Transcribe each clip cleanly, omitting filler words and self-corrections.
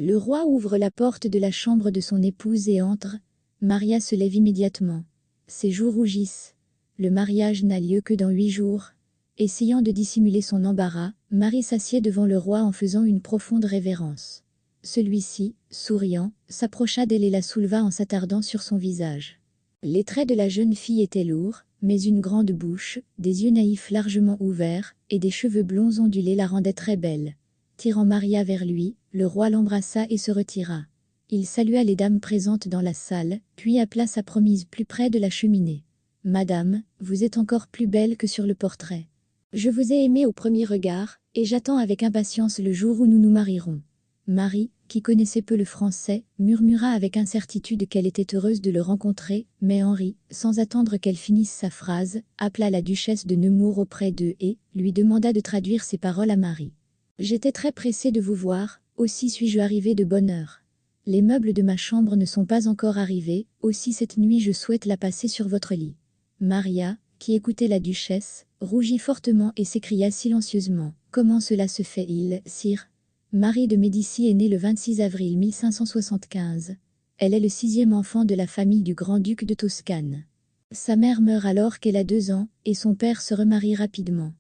Le roi ouvre la porte de la chambre de son épouse et entre. Maria se lève immédiatement. Ses joues rougissent. Le mariage n'a lieu que dans 8 jours. Essayant de dissimuler son embarras, Marie s'assied devant le roi en faisant une profonde révérence. Celui-ci, souriant, s'approcha d'elle et la souleva en s'attardant sur son visage. Les traits de la jeune fille étaient lourds, mais une grande bouche, des yeux naïfs largement ouverts, et des cheveux blonds ondulés la rendaient très belle. Tirant Maria vers lui, le roi l'embrassa et se retira. Il salua les dames présentes dans la salle, puis appela sa promise plus près de la cheminée. « Madame, vous êtes encore plus belle que sur le portrait. Je vous ai aimée au premier regard, et j'attends avec impatience le jour où nous nous marierons. » Marie, qui connaissait peu le français, murmura avec incertitude qu'elle était heureuse de le rencontrer, mais Henri, sans attendre qu'elle finisse sa phrase, appela la duchesse de Nemours auprès d'eux et lui demanda de traduire ses paroles à Marie. « J'étais très pressée de vous voir, aussi suis-je arrivée de bonne heure. Les meubles de ma chambre ne sont pas encore arrivés, aussi cette nuit je souhaite la passer sur votre lit. » Maria, qui écoutait la duchesse, rougit fortement et s'écria silencieusement. « Comment cela se fait-il, sire ? Marie de Médicis est née le 26 avril 1575. Elle est le 6e enfant de la famille du grand-duc de Toscane. Sa mère meurt alors qu'elle a 2 ans, et son père se remarie rapidement.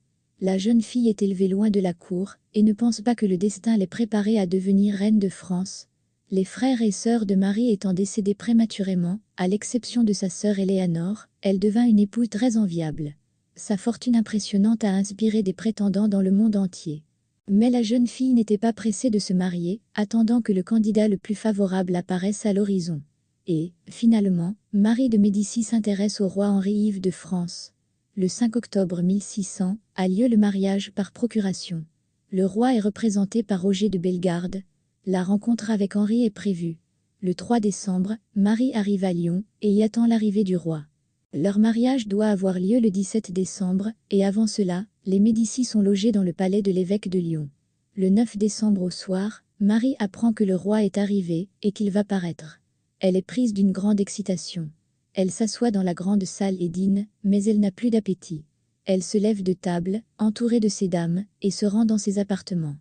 La jeune fille est élevée loin de la cour, et ne pense pas que le destin l'ait préparée à devenir reine de France. Les frères et sœurs de Marie étant décédés prématurément, à l'exception de sa sœur Éléanore, elle devint une épouse très enviable. Sa fortune impressionnante a inspiré des prétendants dans le monde entier. Mais la jeune fille n'était pas pressée de se marier, attendant que le candidat le plus favorable apparaisse à l'horizon. Et, finalement, Marie de Médicis s'intéresse au roi Henri-Yves de France. Le 5 octobre 1600, a lieu le mariage par procuration. Le roi est représenté par Roger de Bellegarde. La rencontre avec Henri est prévue. Le 3 décembre, Marie arrive à Lyon, et y attend l'arrivée du roi. Leur mariage doit avoir lieu le 17 décembre, et avant cela, les Médicis sont logés dans le palais de l'évêque de Lyon. Le 9 décembre au soir, Marie apprend que le roi est arrivé, et qu'il va paraître. Elle est prise d'une grande excitation. Elle s'assoit dans la grande salle et dîne, mais elle n'a plus d'appétit. Elle se lève de table, entourée de ses dames, et se rend dans ses appartements.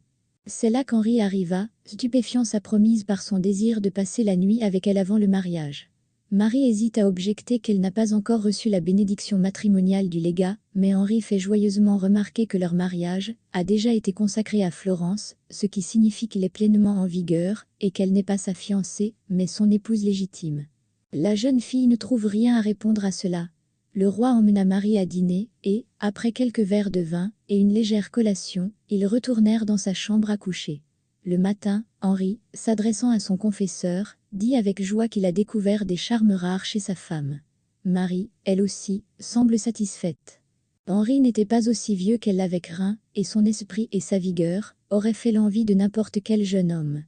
C'est là qu'Henri arriva, stupéfiant sa promise par son désir de passer la nuit avec elle avant le mariage. Marie hésite à objecter qu'elle n'a pas encore reçu la bénédiction matrimoniale du légat, mais Henri fait joyeusement remarquer que leur mariage a déjà été consacré à Florence, ce qui signifie qu'il est pleinement en vigueur, et qu'elle n'est pas sa fiancée, mais son épouse légitime. La jeune fille ne trouve rien à répondre à cela. Le roi emmena Marie à dîner, et, après quelques verres de vin et une légère collation, ils retournèrent dans sa chambre à coucher. Le matin, Henri, s'adressant à son confesseur, dit avec joie qu'il a découvert des charmes rares chez sa femme. Marie, elle aussi, semble satisfaite. Henri n'était pas aussi vieux qu'elle l'avait craint, et son esprit et sa vigueur auraient fait l'envie de n'importe quel jeune homme.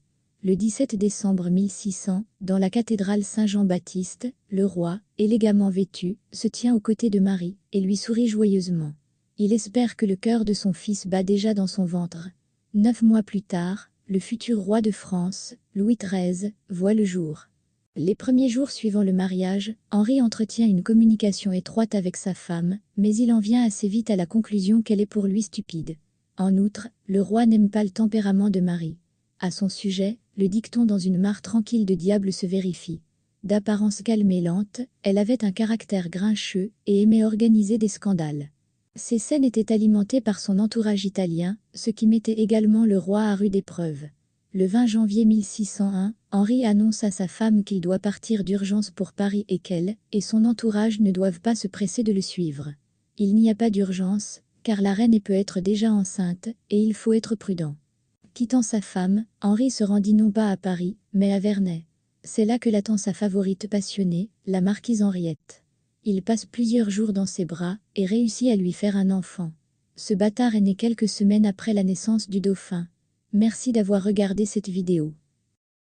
Le 17 décembre 1600, dans la cathédrale Saint-Jean-Baptiste, le roi, élégamment vêtu, se tient aux côtés de Marie, et lui sourit joyeusement. Il espère que le cœur de son fils bat déjà dans son ventre. 9 mois plus tard, le futur roi de France, Louis XIII, voit le jour. Les premiers jours suivant le mariage, Henri entretient une communication étroite avec sa femme, mais il en vient assez vite à la conclusion qu'elle est pour lui stupide. En outre, le roi n'aime pas le tempérament de Marie. À son sujet, le dicton dans une mare tranquille de diable se vérifie. D'apparence calme et lente, elle avait un caractère grincheux et aimait organiser des scandales. Ces scènes étaient alimentées par son entourage italien, ce qui mettait également le roi à rude épreuve. Le 20 janvier 1601, Henri annonce à sa femme qu'il doit partir d'urgence pour Paris et qu'elle et son entourage ne doivent pas se presser de le suivre. Il n'y a pas d'urgence, car la reine peut être déjà enceinte, et il faut être prudent. Quittant sa femme, Henri se rendit non pas à Paris, mais à Vernay. C'est là que l'attend sa favorite passionnée, la marquise Henriette. Il passe plusieurs jours dans ses bras, et réussit à lui faire un enfant. Ce bâtard est né quelques semaines après la naissance du dauphin. Merci d'avoir regardé cette vidéo.